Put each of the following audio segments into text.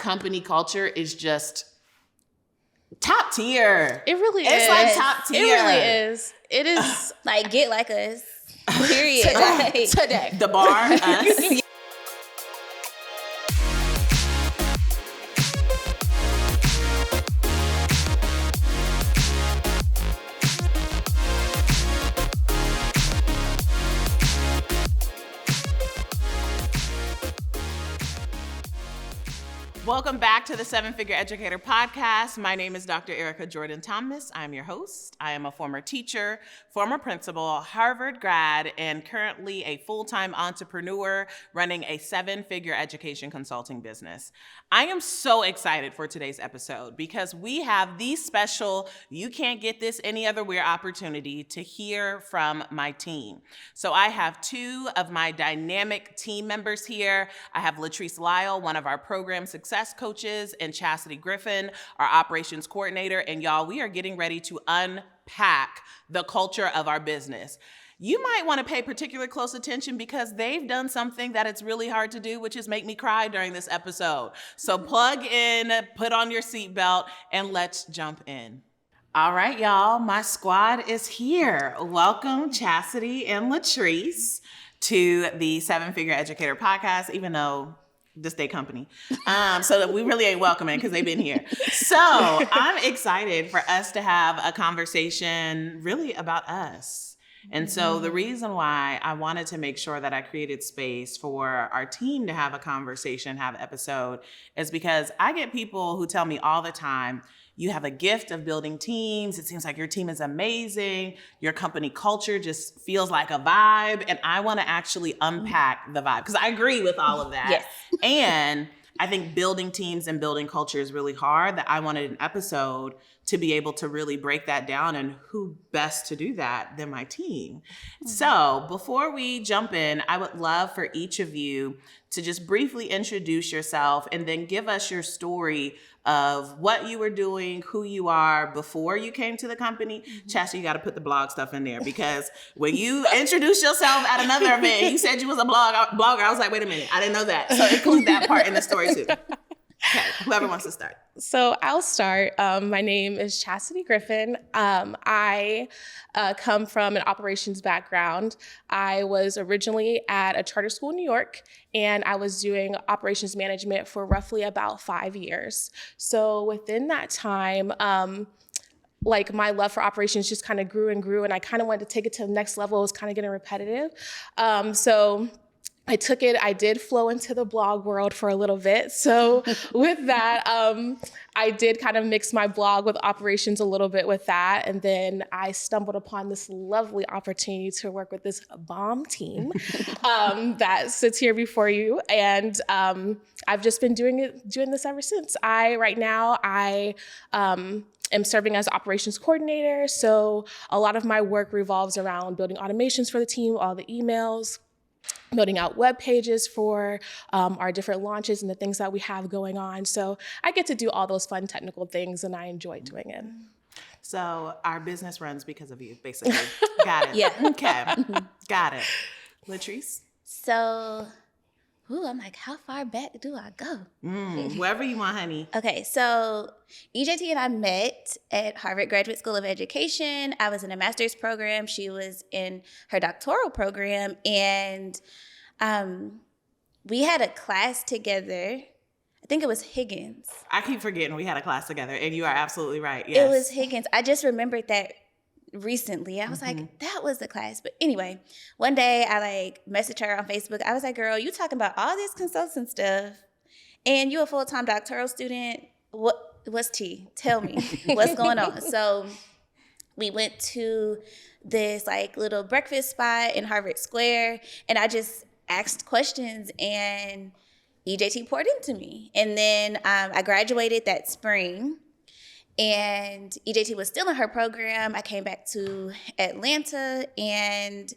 company culture is just top tier. It really is. It's like top tier. It really is. It is. Like, get like us. Period. Today. The bar, us. Welcome back to the Seven Figure Educator Podcast. My name is Dr. Erica Jordan Thomas. I'm your host. I am a former teacher, former principal, Harvard grad, and currently a full-time entrepreneur running a seven-figure education consulting business. I am so excited for today's episode because we have the special, you can't get this any other way opportunity to hear from my team. So I have two of my dynamic team members here. I have LaTrice Lyle, one of our program success coaches, and Chasity Griffin, our operations coordinator. And y'all, we are getting ready to unpack the culture of our business. You might want to pay particular close attention because they've done something that it's really hard to do, which is make me cry during this episode. So plug in, put on your seatbelt, and let's jump in. All right, y'all, my squad is here. Welcome, Chasity and LaTrice, to the Seven Figure Educator Podcast, even though this day company. So that we really ain't welcoming because they've been here. So I'm excited for us to have a conversation really about us. And so the reason why I wanted to make sure that I created space for our team to have a conversation, have an episode, is because I get people who tell me all the time, you have a gift of building teams. It seems like your team is amazing. Your company culture just feels like a vibe. And I want to actually unpack the vibe because I agree with all of that. Yes. And I think building teams and building culture is really hard, that I wanted an episode to be able to really break that down, and who best to do that than my team. So before we jump in, I would love for each of you to just briefly introduce yourself and then give us your story of what you were doing, who you are before you came to the company. Chasity, you got to put the blog stuff in there because when you introduced yourself at another event, you said you was a blogger. I was like, wait a minute, I didn't know that. So include that part in the story too. Okay, whoever wants to start. So I'll start. My name is Chasity Griffin. I come from an operations background. I was originally at a charter school in New York, and I was doing operations management for roughly about 5 years. So within that time, like my love for operations just kind of grew and grew, and I kind of wanted to take it to the next level. It was kind of getting repetitive. So I took it, I did flow into the blog world for a little bit. So with that, I did kind of mix my blog with operations a little bit with that. And then I stumbled upon this lovely opportunity to work with this bomb team that sits here before you. And I've just been doing this ever since. Right now, I am serving as operations coordinator. So a lot of my work revolves around building automations for the team, all the emails, building out web pages for our different launches and the things that we have going on. So I get to do all those fun technical things, and I enjoy doing it. So our business runs because of you, basically. Got it. Yeah. Okay. Got it. LaTrice? So, I'm like, how far back do I go? Wherever you want, honey. Okay, so EJT and I met at Harvard Graduate School of Education. I was in a master's program. She was in her doctoral program. And we had a class together. I think it was Higgins. I keep forgetting we had a class together, and you are absolutely right. Yes. It was Higgins. I just remembered that recently. I was like, that was the class. But anyway, one day I messaged her on Facebook. I was like, girl, you talking about all this consulting stuff and you a full-time doctoral student. What's tea? Tell me what's going on. So we went to this little breakfast spot in Harvard Square, and I just asked questions, and EJT poured into me. And then I graduated that spring, and EJT was still in her program. I came back to Atlanta, and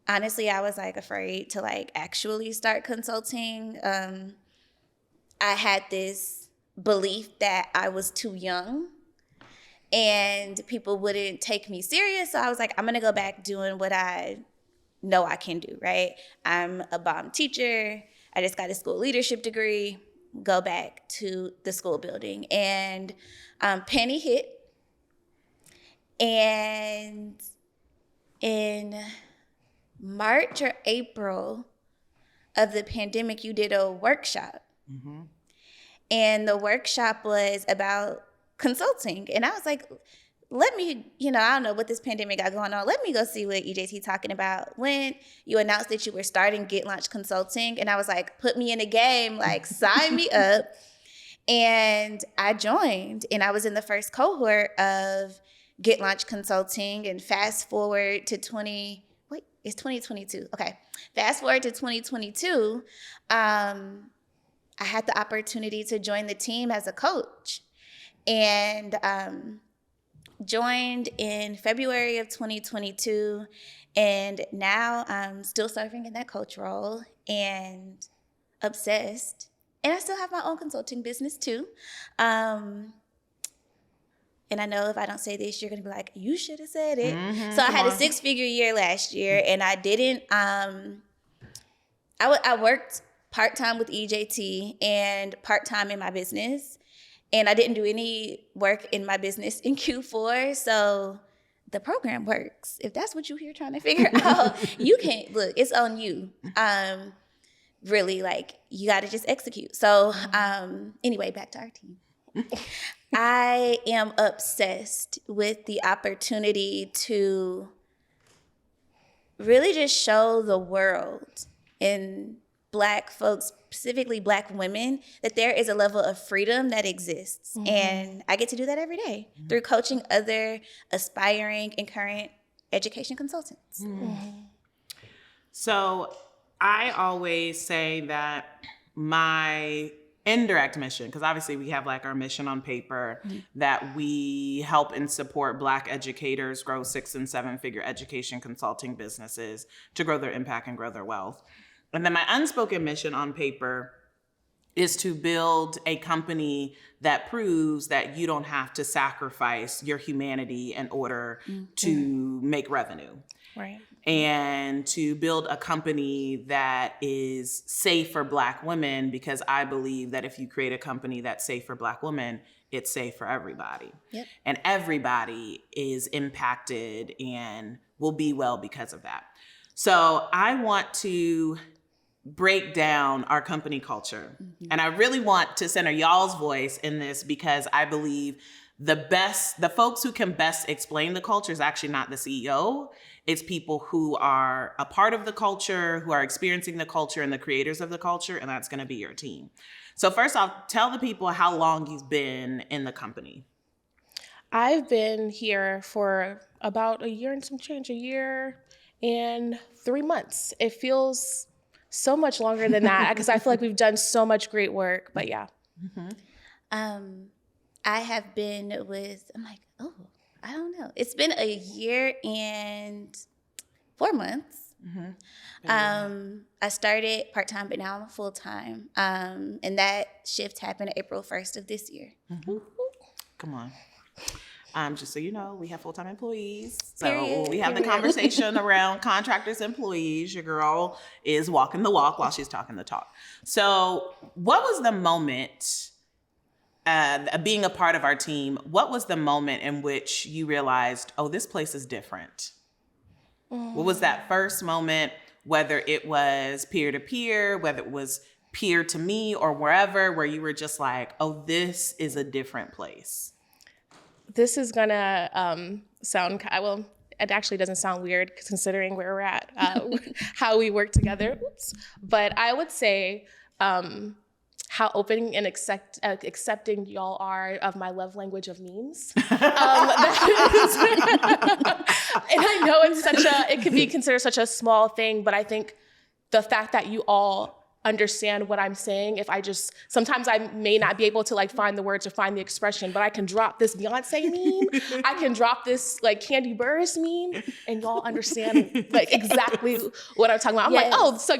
honestly, I was afraid to actually start consulting. I had this belief that I was too young and people wouldn't take me serious. So I was like, I'm gonna go back doing what I know I can do, right? I'm a bomb teacher. I just got a school leadership degree. go back to the school building. And Penny hit. And in March or April of the pandemic, you did a workshop. Mm-hmm. And the workshop was about consulting. And I was like, let me, I don't know what this pandemic got going on. Let me go see what EJT talking about. When you announced that you were starting Get Launch Consulting, and I was like, put me in the game, like sign me up. And I joined, and I was in the first cohort of Get Launch Consulting. And fast forward to 2022. Okay. Fast forward to 2022. I had the opportunity to join the team as a coach, and joined in February of 2022, and now I'm still serving in that coach role and obsessed. And I still have my own consulting business too. And I know if I don't say this, you're going to be like, you should have said it. Mm-hmm, so I had a 6-figure year last year, and I didn't, I worked part-time with EJT and part-time in my business. And I didn't do any work in my business in Q4. So the program works. If that's what you're here trying to figure out, you can't, look, it's on you. Really, like, you got to just execute. So anyway, back to our team. I am obsessed with the opportunity to really just show the world and Black folks, specifically Black women, that there is a level of freedom that exists. Mm-hmm. And I get to do that every day through coaching other aspiring and current education consultants. Mm-hmm. So I always say that my indirect mission, because obviously we have like our mission on paper, that we help and support Black educators grow 6- and 7-figure education consulting businesses to grow their impact and grow their wealth. And then my unspoken mission on paper is to build a company that proves that you don't have to sacrifice your humanity in order to make revenue. Right. And to build a company that is safe for Black women, because I believe that if you create a company that's safe for Black women, it's safe for everybody. Yep. And everybody is impacted and will be well because of that. So I want to break down our company culture. Mm-hmm. And I really want to center y'all's voice in this, because I believe the folks who can best explain the culture is actually not the CEO. It's people who are a part of the culture, who are experiencing the culture, and the creators of the culture, and that's going to be your team. So first off, tell the people how long you've been in the company. I've been here for about a year and some change, a year and 3 months. It feels so much longer than that because I feel like we've done so much great work, but yeah. Mm-hmm. I have been I don't know. It's been a year and 4 months. Mm-hmm. I started part-time, but now I'm full-time. And that shift happened April 1st of this year. Mm-hmm. Come on. Just so you know, we have full-time employees. So Period. We have the conversation around contractors, employees. Your girl is walking the walk while she's talking the talk. So what was the moment, being a part of our team, what was the moment in which you realized, oh, this place is different? What was that first moment, whether it was peer-to-peer, whether it was peer to me or wherever, where you were just like, oh, this is a different place? This is gonna sound, well, it actually doesn't sound weird considering where we're at, how we work together. Oops. But I would say how open and accepting y'all are of my love language of memes. And I know it could be considered such a small thing, but I think the fact that you all understand what I'm saying, sometimes I may not be able to like find the words or find the expression, but I can drop this Beyonce meme, I can drop this like Candy Burris meme, and y'all understand like exactly what I'm talking about. I'm like, oh, so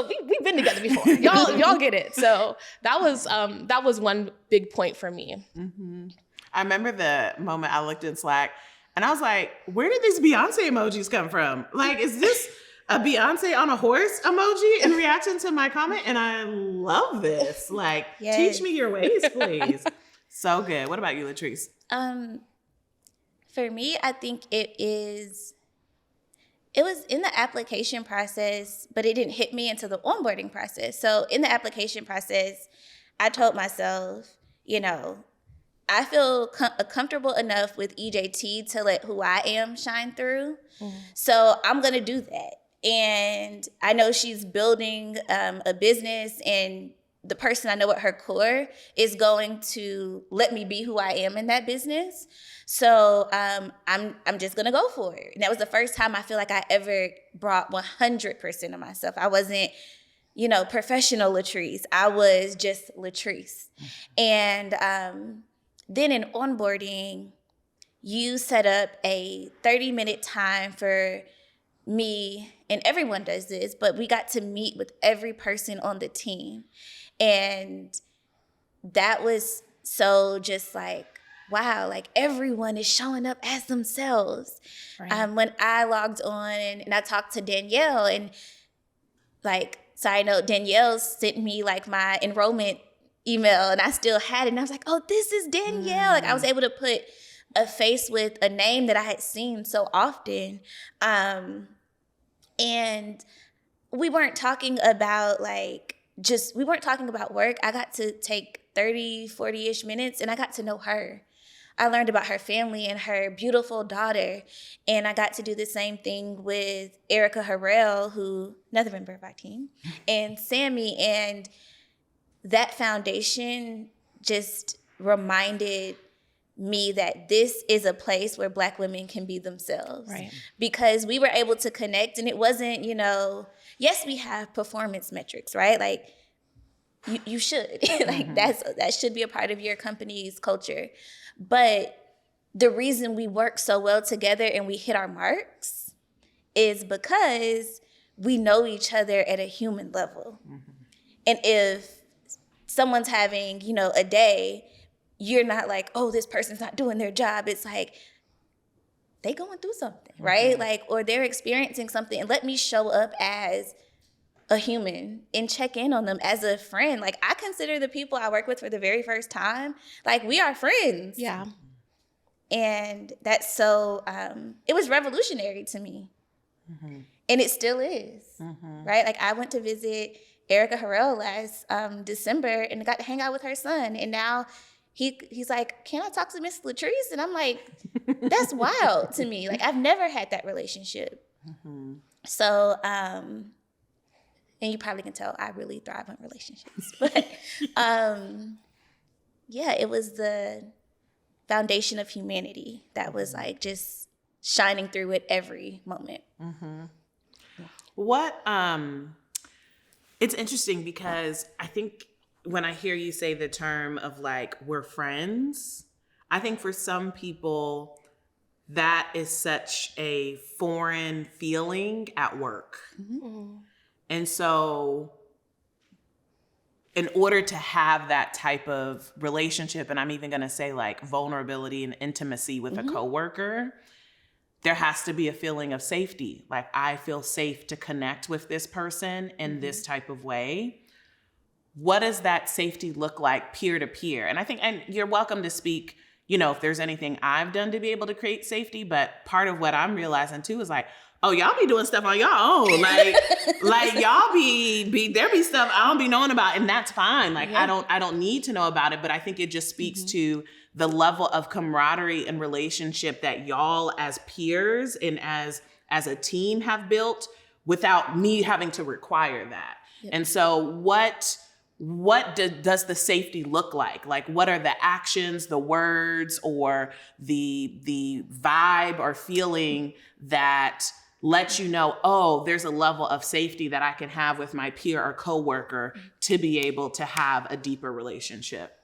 we've been together before. Y'all get it. So that was one big point for me. Mm-hmm. I remember the moment I looked in Slack and I was like, where did these Beyonce emojis come from? Like, is this a Beyonce on a horse emoji in reaction to my comment, and I love this. Like, teach me your ways, please. So good. What about you, LaTrice? For me, I think it was in the application process, but it didn't hit me until the onboarding process. So in the application process, I told myself, I feel comfortable enough with EJT to let who I am shine through. So I'm going to do that. And I know she's building a business, and the person I know at her core is going to let me be who I am in that business. So I'm just gonna go for it. And that was the first time I feel like I ever brought 100% of myself. I wasn't, professional LaTrice. I was just LaTrice. And then in onboarding, you set up a 30-minute time for me, and everyone does this, but we got to meet with every person on the team. And that was so just like, wow, like everyone is showing up as themselves. Right. When I logged on and I talked to Danielle, and like, side note, Danielle sent me like my enrollment email, and I still had it. And I was like, oh, this is Danielle. Like I was able to put a face with a name that I had seen so often. And we weren't talking about we weren't talking about work. I got to take 30, 40-ish minutes, and I got to know her. I learned about her family and her beautiful daughter. And I got to do the same thing with Erica Harrell, who, another member of our team, and Sammy. And that foundation just reminded me that this is a place where Black women can be themselves. Right. Because we were able to connect, and it wasn't, yes, we have performance metrics, right? Like you should, like that should be a part of your company's culture. But the reason we work so well together and we hit our marks is because we know each other at a human level. And if someone's having, a day, you're not like, oh, this person's not doing their job. It's like, they going through something, right? Like, or they're experiencing something, and let me show up as a human and check in on them as a friend. Like, I consider the people I work with for the very first time, like, we are friends. Yeah. And that's so, it was revolutionary to me. And it still is, right? Like, I went to visit Erica Harrell last December and got to hang out with her son. And now he's like, can I talk to Miss LaTrice? And I'm like, that's wild to me. Like, I've never had that relationship. So, and you probably can tell I really thrive on relationships. But yeah, it was the foundation of humanity that was like just shining through at every moment. What, it's interesting because I think when I hear you say the term of like, we're friends, I think for some people that is such a foreign feeling at work. And so in order to have that type of relationship, and I'm even going to say like vulnerability and intimacy with a coworker, there has to be a feeling of safety. Like, I feel safe to connect with this person in this type of way. What does that safety look like peer to peer? And I think, and you're welcome to speak, if there's anything I've done to be able to create safety, but part of what I'm realizing too is like, oh, y'all be doing stuff on your own. Like y'all there be stuff I don't be knowing about, and that's fine. Like, I don't need to know about it, but I think it just speaks to the level of camaraderie and relationship that y'all as peers and as a team have built without me having to require that. And so what does the safety look like? Like, what are the actions, the words, or the vibe or feeling that lets you know, oh, there's a level of safety that I can have with my peer or coworker to be able to have a deeper relationship?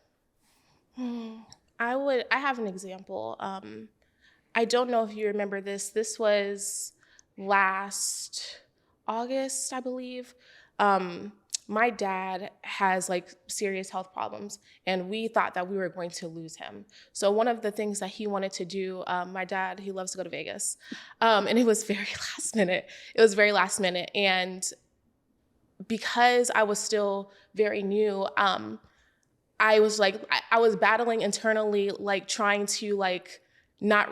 I have an example. I don't know if you remember this. This was last August, I believe. my dad has like serious health problems, and we thought that we were going to lose him. So one of the things that he wanted to do, my dad, he loves to go to Vegas, and it was very last minute. It was very last minute, and because I was still very new, I was like, I was battling internally, like trying to like not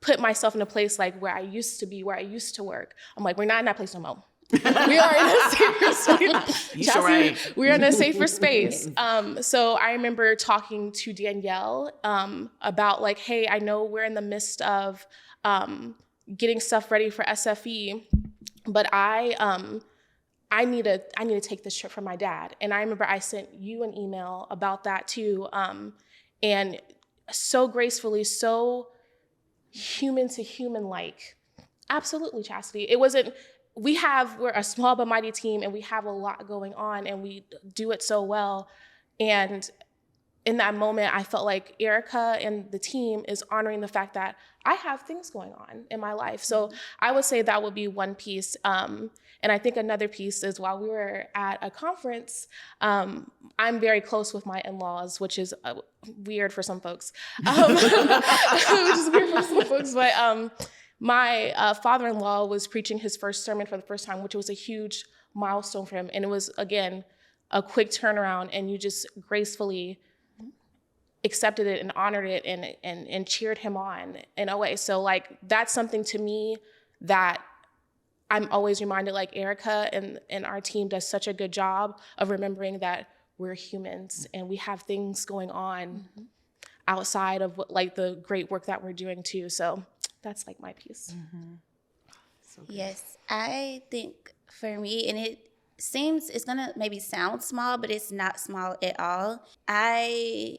put myself in a place like where I used to be, where I used to work. I'm like, we're not in that place no more. We are in a safer space. Right. We're in a safer space. So I remember talking to Danielle about like, hey, I know we're in the midst of getting stuff ready for SFE, but I need to take this trip for my dad. And I remember I sent you an email about that too. And so gracefully, so human to human like, absolutely, Chasity. It wasn't, we're a small but mighty team, and we have a lot going on, and we do it so well. And in that moment, I felt like Erica and the team is honoring the fact that I have things going on in my life. So I would say that would be one piece. And I think another piece is while we were at a conference, I'm very close with my in-laws, which is weird for some folks. But my father-in-law was preaching his first sermon for the first time, which was a huge milestone for him. And it was, again, a quick turnaround, and you just gracefully accepted it and honored it and cheered him on in a way. So like, that's something to me that I'm always reminded, like Erica and our team does such a good job of remembering that we're humans and we have things going on outside of what, like the great work that we're doing too. So that's like my piece. So yes, I think for me, and it's gonna maybe sound small, but it's not small at all. We're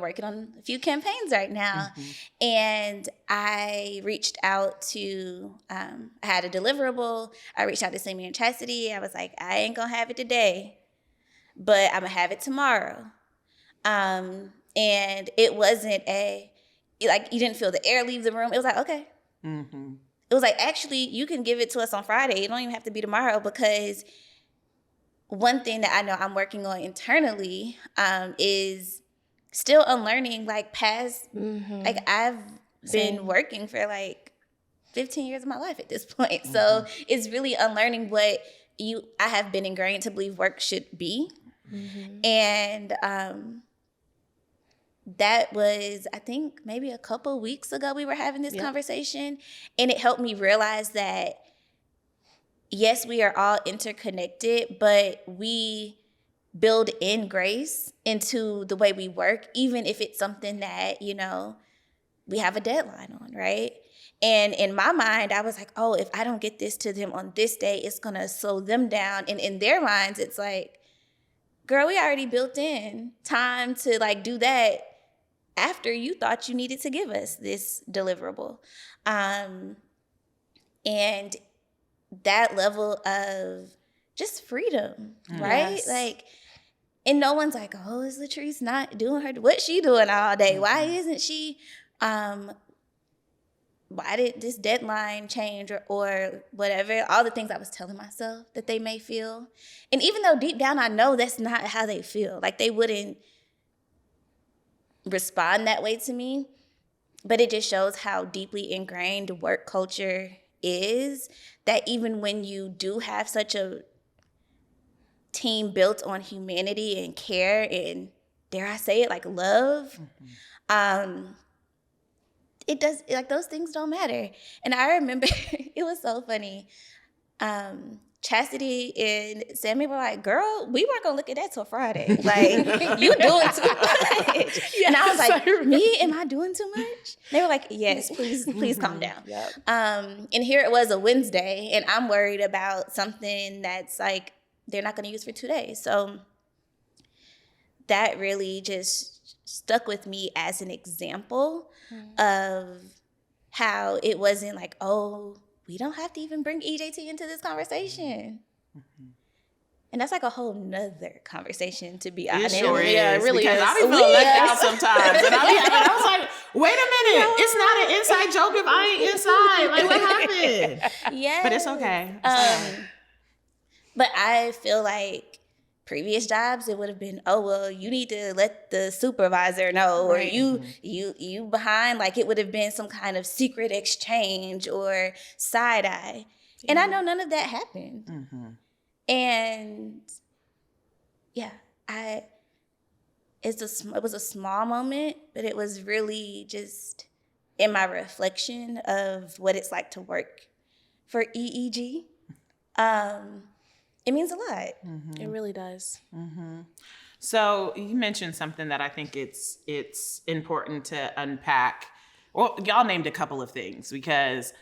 working on a few campaigns right now, and I reached out to, I had a deliverable. I reached out to Sammy and Chasity. I was like, I ain't gonna have it today, but I'm gonna have it tomorrow. And it wasn't like you didn't feel the air leave the room. It was like, okay. It was like, actually, you can give it to us on Friday. It don't even have to be tomorrow, because one thing that I know I'm working on internally is still unlearning like past, like I've been working for like 15 years of my life at this point. So it's really unlearning what I have been ingrained to believe work should be. And that was, I think, maybe a couple weeks ago we were having this conversation, and it helped me realize that, yes, we are all interconnected, but we build in grace into the way we work, even if it's something that, we have a deadline on, right? And in my mind, I was like, oh, if I don't get this to them on this day, it's going to slow them down. And in their minds, it's like, girl, we already built in time to like do that after you thought you needed to give us this deliverable. And that level of just freedom, right? Yes. Like, and no one's like, oh, is LaTrice not doing what's she doing all day? Why isn't she, why did this deadline change or whatever? All the things I was telling myself that they may feel. And even though deep down I know that's not how they feel, like they wouldn't respond that way to me, but it just shows how deeply ingrained work culture is, that even when you do have such a team built on humanity and care and, dare I say it, like love, it does, like those things don't matter. And I remember it was so funny. Chasity and Sammy were like, girl, we weren't gonna look at that till Friday. Like, you doing too much. And I was like, me, am I doing too much? They were like, yes, please calm down. And here it was a Wednesday, and I'm worried about something that's like, they're not gonna use for 2 days. So that really just stuck with me as an example of how it wasn't like, oh, we don't have to even bring EJT into this conversation. And that's like a whole nother conversation, to be honest. It sure is. Yeah, it really because is. I be feeling left out sometimes. And I was like, wait a minute. It's not an inside joke if I ain't inside. Like, what happened? Yeah. But it's okay. But I feel like previous jobs, it would have been, oh, well, you need to let the supervisor know, Right. or you behind, like it would have been some kind of secret exchange or side eye. Yeah. And I know none of that happened. Mm-hmm. And yeah, it was a small moment, but it was really just in my reflection of what it's like to work for EEG. It means a lot. Mm-hmm. It really does. Mm-hmm. So you mentioned something that I think it's important to unpack. Well, y'all named a couple of things, because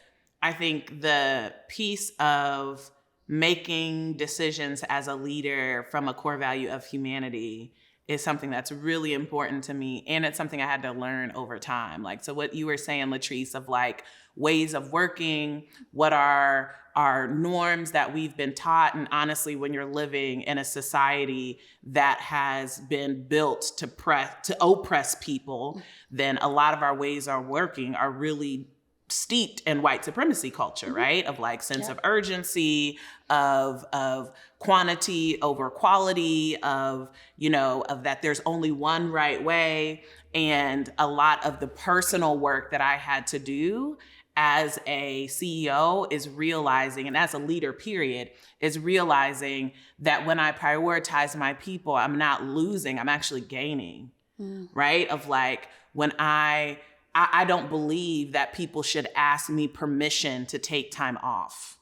I think the piece of making decisions as a leader from a core value of humanity is something that's really important to me. And it's something I had to learn over time. Like, so what you were saying, LaTrice, of like ways of working, what are our norms that we've been taught. And honestly, when you're living in a society that has been built to oppress people, then a lot of our ways of working are really steeped in white supremacy culture, right? Of like sense of urgency, of quantity over quality, of that there's only one right way. And a lot of the personal work that I had to do as a CEO is realizing, and as a leader, period, is realizing that when I prioritize my people, I'm not losing, I'm actually gaining, right? Of like, when I don't believe that people should ask me permission to take time off,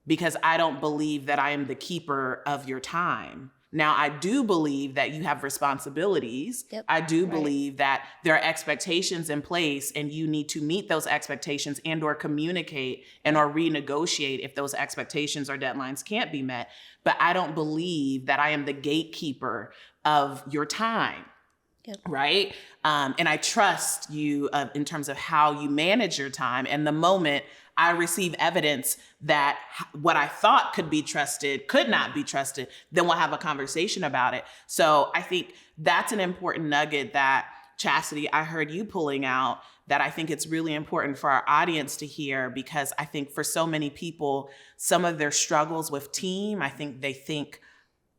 because I don't believe that I am the keeper of your time. Now, I do believe that you have responsibilities. Yep. I do believe that there are expectations in place, and you need to meet those expectations and or communicate and or renegotiate if those expectations or deadlines can't be met. But I don't believe that I am the gatekeeper of your time. Yep. Right? And I trust you in terms of how you manage your time. And the moment I receive evidence that what I thought could be trusted could not be trusted, then we'll have a conversation about it. So I think that's an important nugget that, Chasity, I heard you pulling out, that I think it's really important for our audience to hear, because I think for so many people, some of their struggles with team, I think they think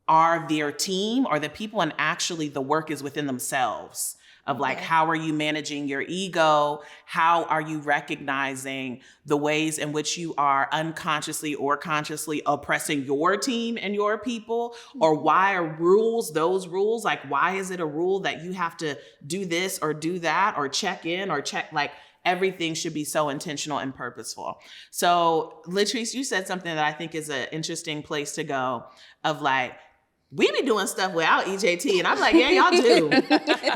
are their team or the people, and actually the work is within themselves. Of like, how are you managing your ego? How are you recognizing the ways in which you are unconsciously or consciously oppressing your team and your people? Or why are those rules, like, why is it a rule that you have to do this or do that or check in or check, like, everything should be so intentional and purposeful. So LaTrice, you said something that I think is an interesting place to go, of like, we be doing stuff without EJT. And I'm like, yeah, y'all do.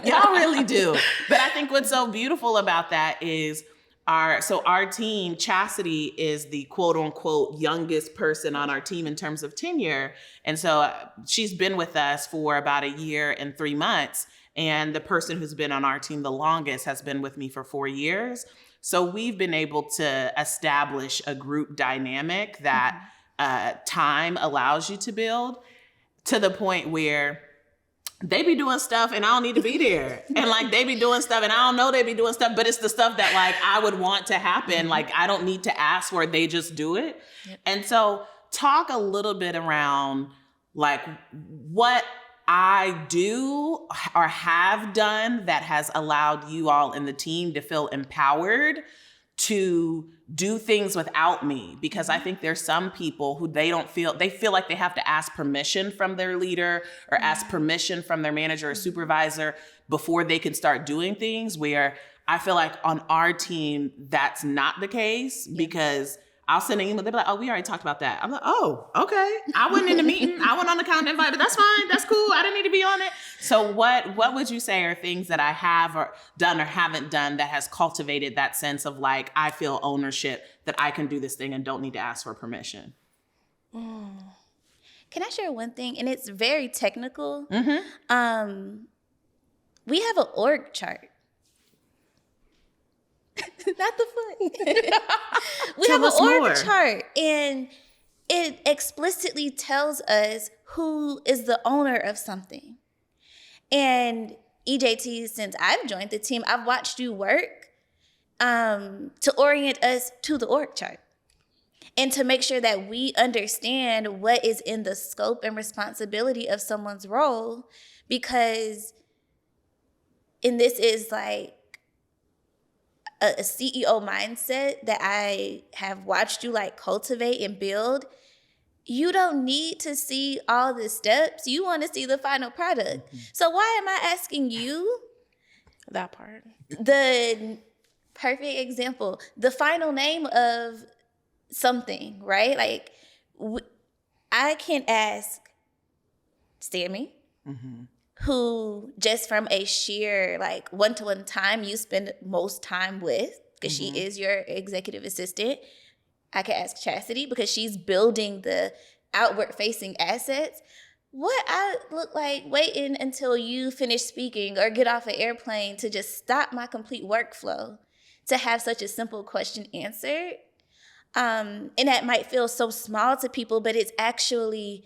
Y'all really do. But I think what's so beautiful about that is our team, Chasity, is the quote unquote youngest person on our team in terms of tenure. And so she's been with us for about 1 year and 3 months. And the person who's been on our team the longest has been with me for 4 years. So we've been able to establish a group dynamic that time allows you to build, to the point where they be doing stuff and I don't need to be there. And like, they be doing stuff and I don't know they be doing stuff, but it's the stuff that like I would want to happen. Like, I don't need to ask for it, they just do it. Yep. And so talk a little bit around like what I do or have done that has allowed you all in the team to feel empowered to do things without me. Because I think there's some people who they feel like they have to ask permission from their leader or ask permission from their manager or supervisor before they can start doing things, where I feel like on our team, that's not the case. Because I'll send an email, they'll be like, oh, we already talked about that. I'm like, oh, okay. I wasn't in the meeting. I went on the calendar invite, but that's fine. That's cool. I didn't need to be on it. So what would you say are things that I have or done or haven't done that has cultivated that sense of like, I feel ownership that I can do this thing and don't need to ask for permission? Can I share one thing? And it's very technical. Mm-hmm. We have an org chart. Not the fun. We have an org chart, and it explicitly tells us who is the owner of something. And EJT, since I've joined the team, I've watched you work to orient us to the org chart. and to make sure that we understand what is in the scope and responsibility of someone's role, because, and this is like a CEO mindset that I have watched you like cultivate and build. You don't need to see all the steps. You want to see the final product. So why am I asking you? That part. The perfect example, the final name of something, right? Like, I can ask Sammy, who just from a sheer like one-to-one time you spend most time with, because she is your executive assistant. I can ask Chasity because she's building the outward facing assets. What I look like waiting until you finish speaking or get off an airplane to just stop my complete workflow to have such a simple question answered. And that might feel so small to people, but it's actually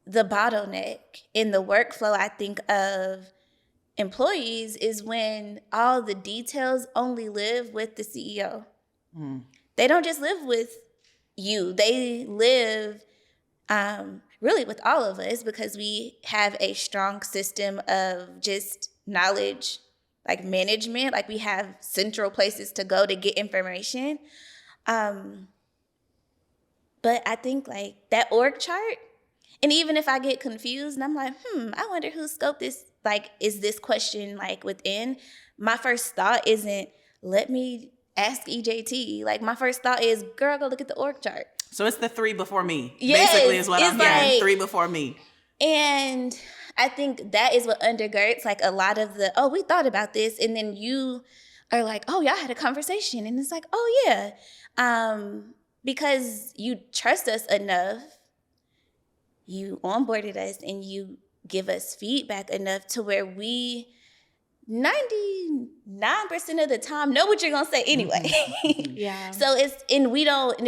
the bottleneck in the workflow, I think, of employees, is when all the details only live with the CEO. They don't just live with you. They live really with all of us, because we have a strong system of just knowledge, like management. Like, we have central places to go to get information. But I think like that org chart, and even if I get confused and I'm like, I wonder who scoped this, like, is this question like within? My first thought isn't, let me ask EJT. Like, my first thought is, girl, go look at the org chart. So it's the 3 before me. Yes, basically is what I'm hearing. like, 3 before me. And I think that is what undergirds like a lot of the, we thought about this. And then you are like, y'all had a conversation. And it's like, yeah. Because you trust us enough, you onboarded us, and you give us feedback enough to where we 99% of the time know what you're gonna say anyway. Yeah. So it's, and we don't,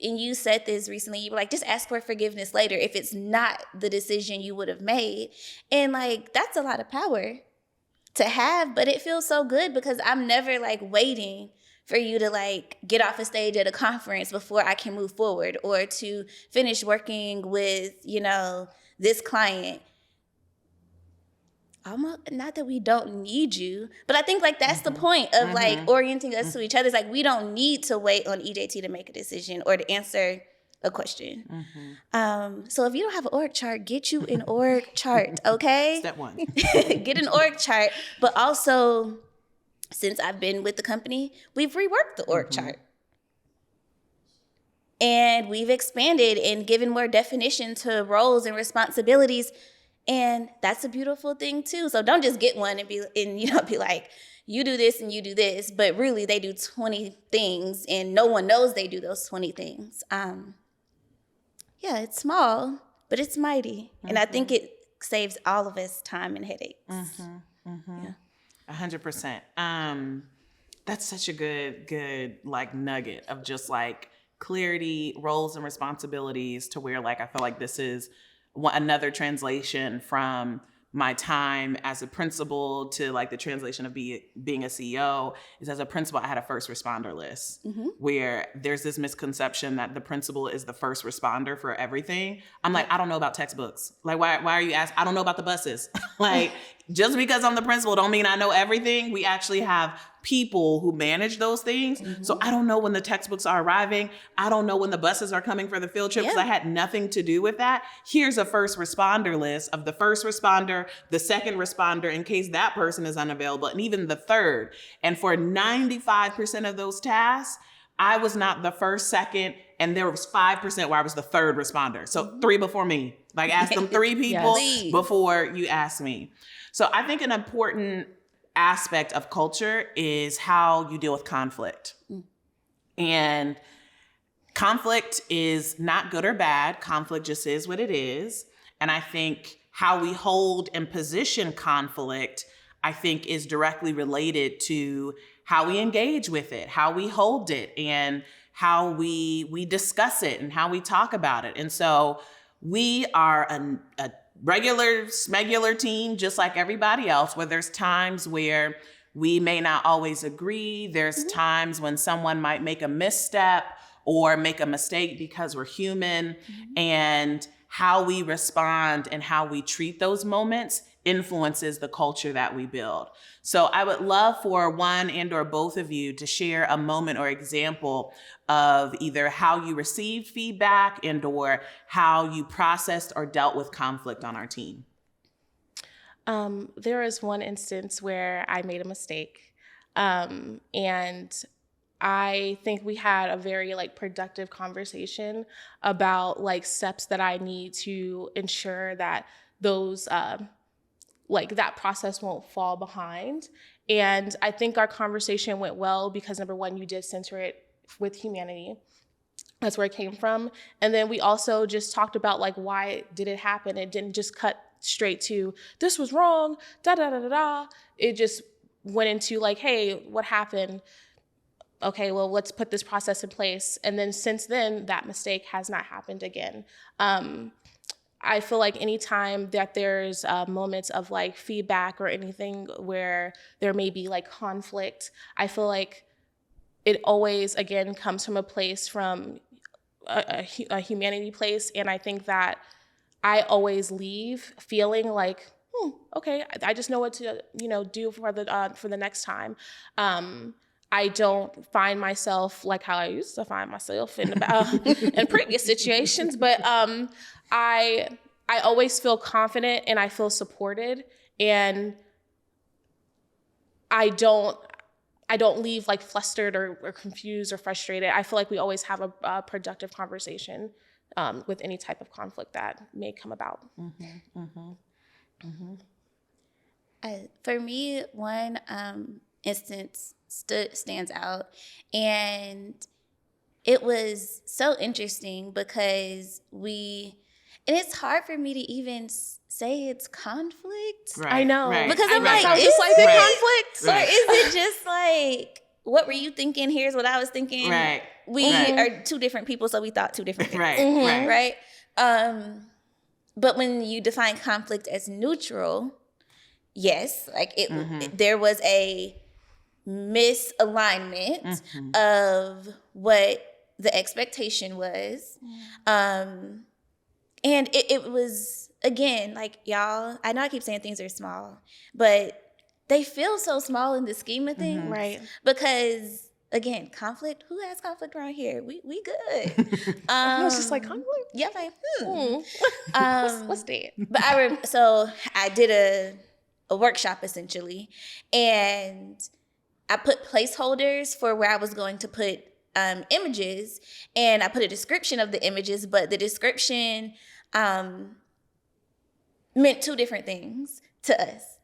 and you said this recently, you were like, just ask for forgiveness later if it's not the decision you would have made. And like, that's a lot of power to have, but it feels so good because I'm never like waiting for you to like get off a stage at a conference before I can move forward, or to finish working with, this client. Almost, not that we don't need you, but I think like that's the point of like orienting us to each other. It's like, we don't need to wait on EJT to make a decision or to answer a question. So if you don't have an org chart, get you an org chart, okay? Step 1. Get an org chart, but also, since I've been with the company, we've reworked the org chart. And we've expanded and given more definition to roles and responsibilities. And that's a beautiful thing too. So don't just get one and be like, you do this and you do this, but really they do 20 things and no one knows they do those 20 things. Yeah, it's small, but it's mighty. And I think it saves all of us time and headaches. Yeah. 100%. That's such a good like nugget of just like clarity, roles and responsibilities, to where like I feel like this is another translation from my time as a principal to like the translation of being a CEO is, as a principal, I had a first responder list where there's this misconception that the principal is the first responder for everything. I'm like, I don't know about textbooks. Like, why are you asking? I don't know about the buses. Like, just because I'm the principal don't mean I know everything. We actually have people who manage those things. So I don't know when the textbooks are arriving. I don't know when the buses are coming for the field trip, because I had nothing to do with that. Here's a first responder list of the first responder, the second responder in case that person is unavailable, and even the third. And for 95% of those tasks, I was not the first, second, and there was 5% where I was the third responder. So 3 before me. Like, ask them 3 people before you ask me. So I think an important aspect of culture is how you deal with conflict. And conflict is not good or bad. Conflict just is what it is. And I think how we hold and position conflict, I think, is directly related to how we engage with it, how we hold it, and how we discuss it and how we talk about it. And so we are a regular team, just like everybody else, where there's times where we may not always agree. There's times when someone might make a misstep, or make a mistake because we're human, and how we respond and how we treat those moments influences the culture that we build. So I would love for one and or both of you to share a moment or example of either how you received feedback and or how you processed or dealt with conflict on our team. There was one instance where I made a mistake, and I think we had a very productive conversation about steps that I need to ensure that those that process won't fall behind. And I think our conversation went well because number one, you did center it with humanity. That's where it came from. And then we also just talked about why did it happen? It didn't just cut straight to this was wrong, da da da da da. It just went into hey, what happened? Okay, well, let's put this process in place. And then since then, that mistake has not happened again. I feel like anytime that there's moments of feedback or anything where there may be conflict, I feel like it always, again, comes from a place from a humanity place. And I think that I always leave feeling okay, I just know what to do for the next time. I don't find myself how I used to find myself in previous situations, but I always feel confident and I feel supported, and I don't leave flustered or confused or frustrated. I feel like we always have a productive conversation with any type of conflict that may come about. For me, one instance stands out, and it was so interesting because and it's hard for me to even say it's conflict. Right, I know. Right, because I'm right, is it it conflict? Or is it just what were you thinking? Here's what I was thinking. Right. We are two different people, so we thought two different things. Right. Right? But when you define conflict as neutral, yes, there was a misalignment of what the expectation was. And it was, again, y'all, I know I keep saying things are small, but they feel so small in the scheme of things. Right. Because, again, conflict, who has conflict around here? We good. No, it's just conflict? Yeah, what's that? But so I did a workshop, essentially, and I put placeholders for where I was going to put images, and I put a description of the images, but the description meant two different things to us.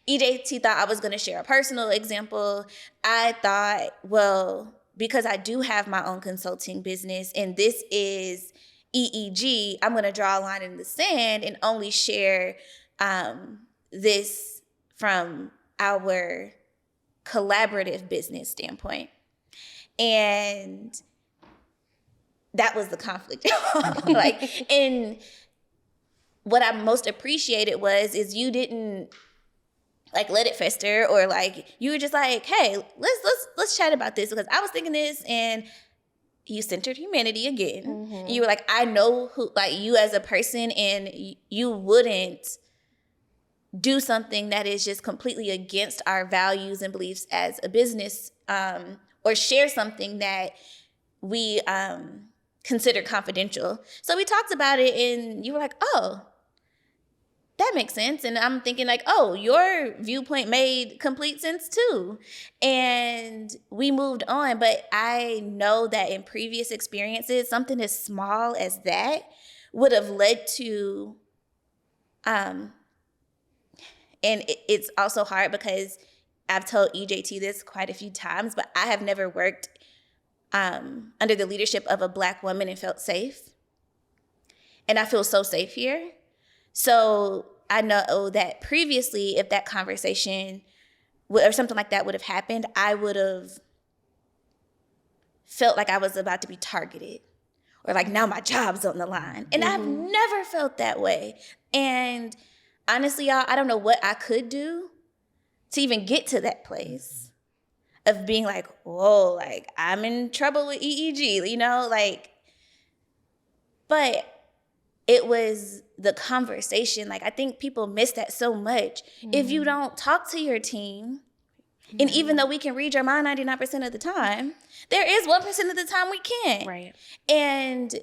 EJT thought I was going to share a personal example. I thought, well, because I do have my own consulting business and this is EEG, I'm going to draw a line in the sand and only share this from our collaborative business standpoint. And that was the conflict. And what I most appreciated is you didn't let it fester, or you were just hey, let's chat about this because I was thinking this, and you centered humanity again. And you were I know who you as a person, and you wouldn't do something that is just completely against our values and beliefs as a business, or share something that we consider confidential. So we talked about it, and you were oh, that makes sense. And I'm thinking oh, your viewpoint made complete sense too. And we moved on. But I know that in previous experiences, something as small as that would have led to, and it's also hard because I've told EJT this quite a few times, but I have never worked under the leadership of a Black woman and felt safe. And I feel so safe here. So I know that previously, if that conversation or something like that would have happened, I would have felt like I was about to be targeted, or now my job's on the line. And I've never felt that way. And honestly, y'all, I don't know what I could do to even get to that place. of being like, whoa, like I'm in trouble with EEG, you know, like, but it was the conversation. Like, I think people miss that so much. If you don't talk to your team, and even though we can read your mind 99% of the time, there is 1% of the time we can't. Right. And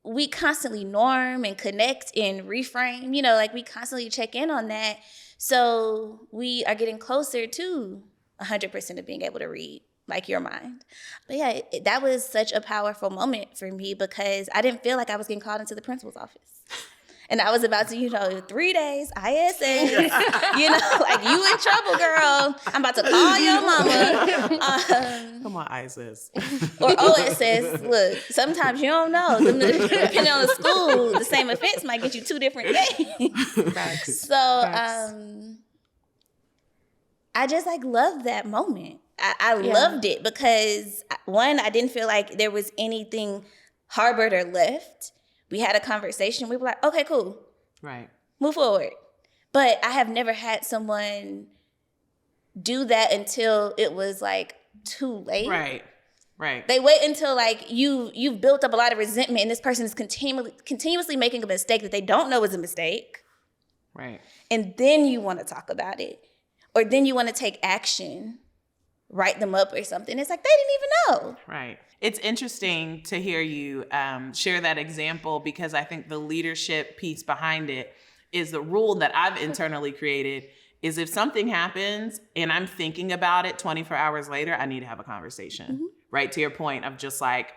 we constantly norm and connect and reframe, you know, like we constantly check in on that. So we are getting closer to 100% of being able to read like your mind. But yeah, that was such a powerful moment for me because I didn't feel like I was getting called into the principal's office. And I was about to, 3 days, ISS, like you in trouble, girl. I'm about to call your mama. Come on, ISIS. Or OSS. Look, sometimes you don't know. Depending on the school, the same offense might get you 2 different things. So I just like loved that moment. I loved it because, one, I didn't feel like there was anything harbored or left. We had a conversation. We were like, okay, cool. Right. Move forward. But I have never had someone do that until it was like too late. Right. Right. They wait until like you've built up a lot of resentment and this person is continuously making a mistake that they don't know is a mistake. Right. And then you want to talk about it. Or then you want to take action, write them up or something. It's like they didn't even know. Right. It's interesting to hear you share that example because I think the leadership piece behind it is the rule that I've internally created is if something happens and I'm thinking about it 24 hours later, I need to have a conversation, right? To your point of just like,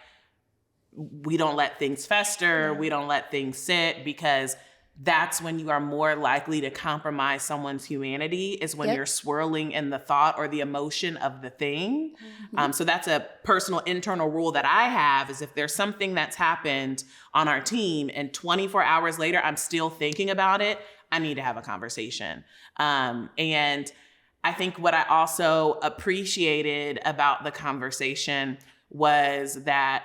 we don't let things fester, we don't let things sit because that's when you are more likely to compromise someone's humanity is when you're swirling in the thought or the emotion of the thing. So that's a personal internal rule that I have is if there's something that's happened on our team and 24 hours later, I'm still thinking about it, I need to have a conversation. And I think what I also appreciated about the conversation was that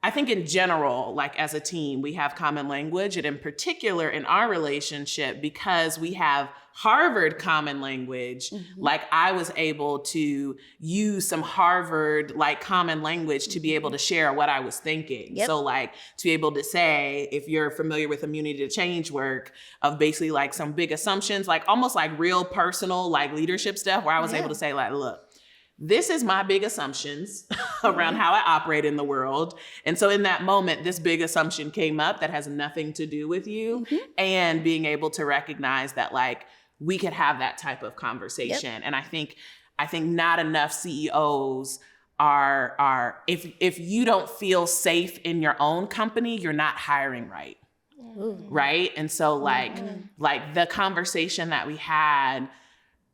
I think in general, like as a team, we have common language, and in particular in our relationship, because we have Harvard common language, like I was able to use some Harvard like common language to be able to share what I was thinking. So like to be able to say, if you're familiar with immunity to change work of basically like some big assumptions, like almost like real personal like leadership stuff where I was able to say like, look, this is my big assumptions around how I operate in the world. And so in that moment, this big assumption came up that has nothing to do with you and being able to recognize that like we could have that type of conversation. And I think not enough CEOs are if you don't feel safe in your own company, you're not hiring right. Right? And so like the conversation that we had,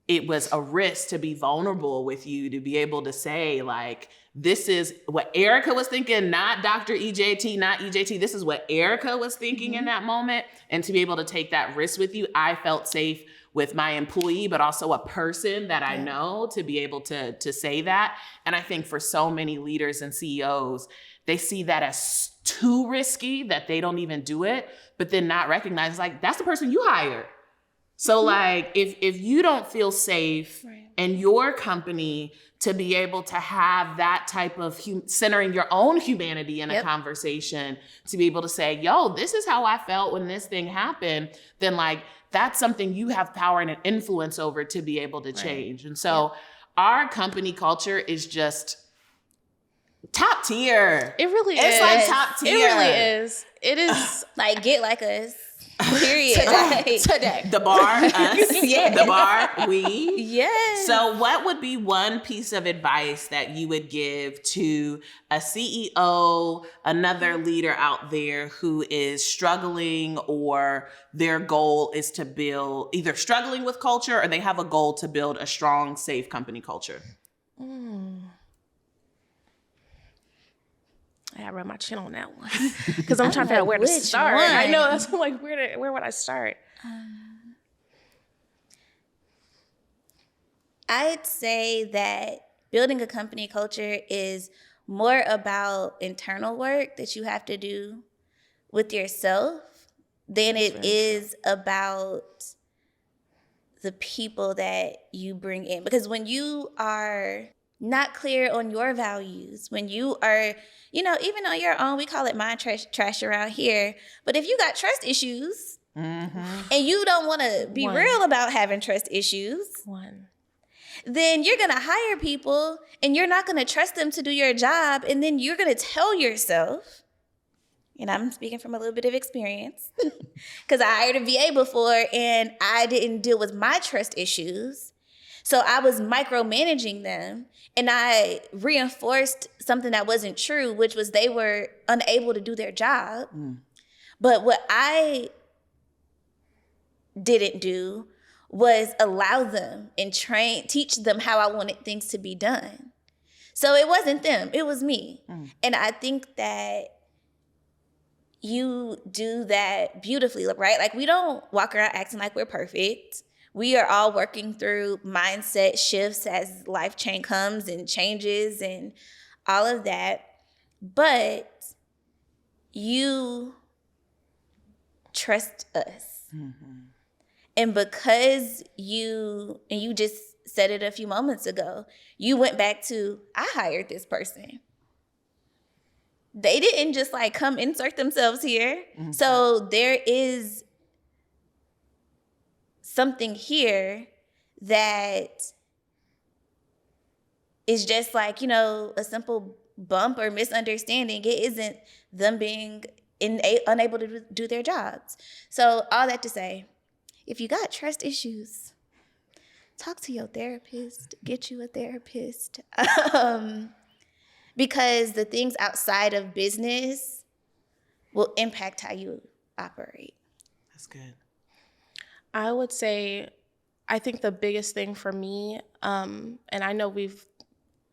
it was a risk to be vulnerable with you, to be able to say like, this is what Erica was thinking, not Dr. EJT, not EJT. This is what Erica was thinking in that moment. And to be able to take that risk with you, I felt safe with my employee, but also a person that I know to be able to say that. And I think for so many leaders and CEOs, they see that as too risky that they don't even do it, but then not recognize like, that's the person you hired. So like, if you don't feel safe in your company to be able to have that type of centering your own humanity in a conversation, to be able to say, yo, this is how I felt when this thing happened, then like, that's something you have power and an influence over to be able to change. And so our company culture is just top tier. It really is. It's like top tier. It really is. It is. Like, get like us. Period. Today. The bar, us. The bar, we. Yes. So what would be one piece of advice that you would give to a CEO, another leader out there who is struggling or their goal is to build, either struggling with culture or they have a goal to build a strong, safe company culture? I gotta rub my chin on that one because I'm trying to figure out where to start. One? I know that's like where would I start? I'd say that building a company culture is more about internal work that you have to do with yourself than it is about the people that you bring in. Because when you are not clear on your values, when you are, even on your own, we call it mind trash around here. But if you got trust issues and you don't want to be real about having trust issues, then you're going to hire people and you're not going to trust them to do your job. And then you're going to tell yourself, and I'm speaking from a little bit of experience, because I hired a VA before and I didn't deal with my trust issues. So I was micromanaging them and I reinforced something that wasn't true, which was they were unable to do their job. But what I didn't do was allow them and teach them how I wanted things to be done. So it wasn't them, it was me. And I think that you do that beautifully, right? Like, we don't walk around acting like we're perfect. We are all working through mindset shifts as life change comes and changes and all of that. But you trust us. And because you just said it a few moments ago, you went back to, I hired this person. They didn't just like come insert themselves here. So there is something here that is just like, a simple bump or misunderstanding. It isn't them being unable to do their jobs. So all that to say, if you got trust issues, talk to your therapist, get you a therapist. Because the things outside of business will impact how you operate. That's good. I would say, I think the biggest thing for me, and I know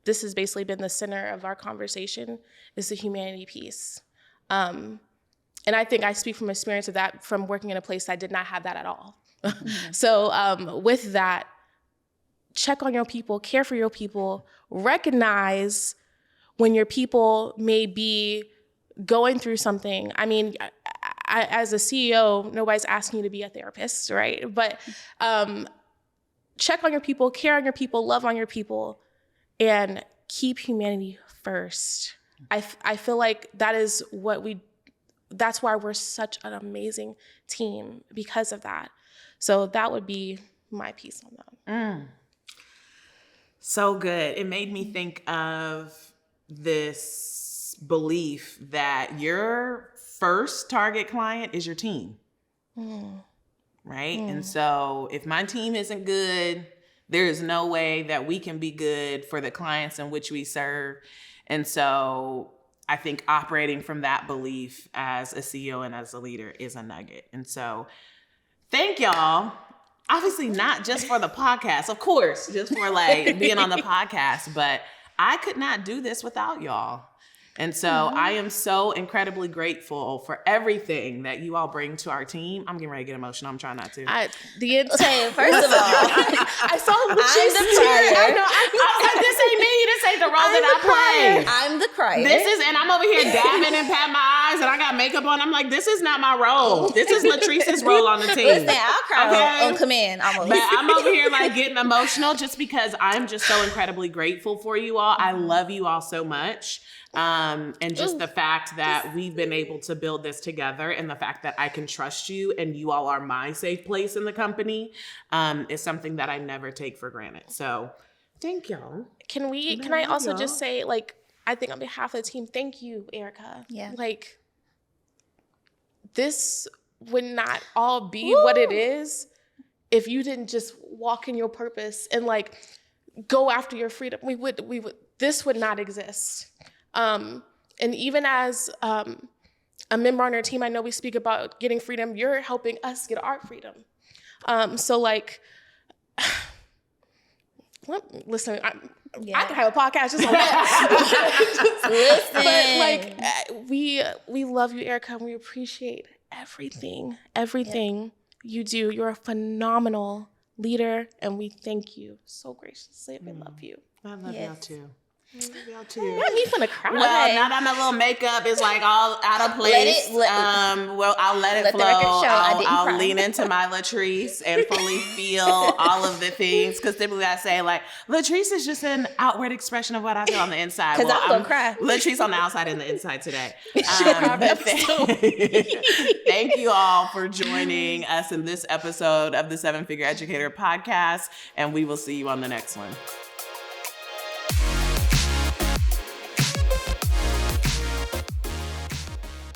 this has basically been the center of our conversation, is the humanity piece. And I think I speak from experience of that from working in a place that did not have that at all. So with that, check on your people, care for your people, recognize when your people may be going through something. I mean, I, as a CEO, nobody's asking you to be a therapist, right? But check on your people, care on your people, love on your people, and keep humanity first. I feel like that is that's why we're such an amazing team, because of that. So that would be my piece on that. So good. It made me think of this belief that your first target client is your team, right? And so if my team isn't good, there is no way that we can be good for the clients in which we serve. And so I think operating from that belief as a CEO and as a leader is a nugget. And so thank y'all. Obviously not just for the podcast, of course, just for like being on the podcast, but I could not do this without y'all. And so I am so incredibly grateful for everything that you all bring to our team. I'm getting ready to get emotional. I'm trying not to. First of all, I saw Latrice here. I know. This ain't me. This ain't the role that I play. I'm the crier. And I'm over here dabbing and patting my eyes, and I got makeup on. I'm like, this is not my role. This is Latrice's role on the team. Listen, I'll cry on command almost. But I'm over here like getting emotional just because I'm just so incredibly grateful for you all. I love you all so much. And just the fact that we've been able to build this together, and the fact that I can trust you and you all are my safe place in the company, is something that I never take for granted. So thank y'all. Can I also just say, like, I think on behalf of the team, thank you, Erica. Yeah. Like, this would not all be what it is if you didn't just walk in your purpose and like go after your freedom. This would not exist. And even as a member on our team, I know we speak about getting freedom. You're helping us get our freedom. So like, listen, I can have a podcast just on that. Listen. But like, we love you, Erica, and we appreciate everything you do. You're a phenomenal leader, and we thank you so graciously. We love you. I love y'all too. Not me finna cry. Well, Okay. now that my little makeup is like all out of place, well, I'll let it flow. the record show I didn't I'll cry. lean into my LaTrice and fully feel all of the things. Because typically I say like, LaTrice is just an outward expression of what I feel on the inside. Because I'm gonna cry. LaTrice on the outside and the inside today. Thank Thank you all for joining us in this episode of the Seven Figure Educator podcast, and we will see you on the next one.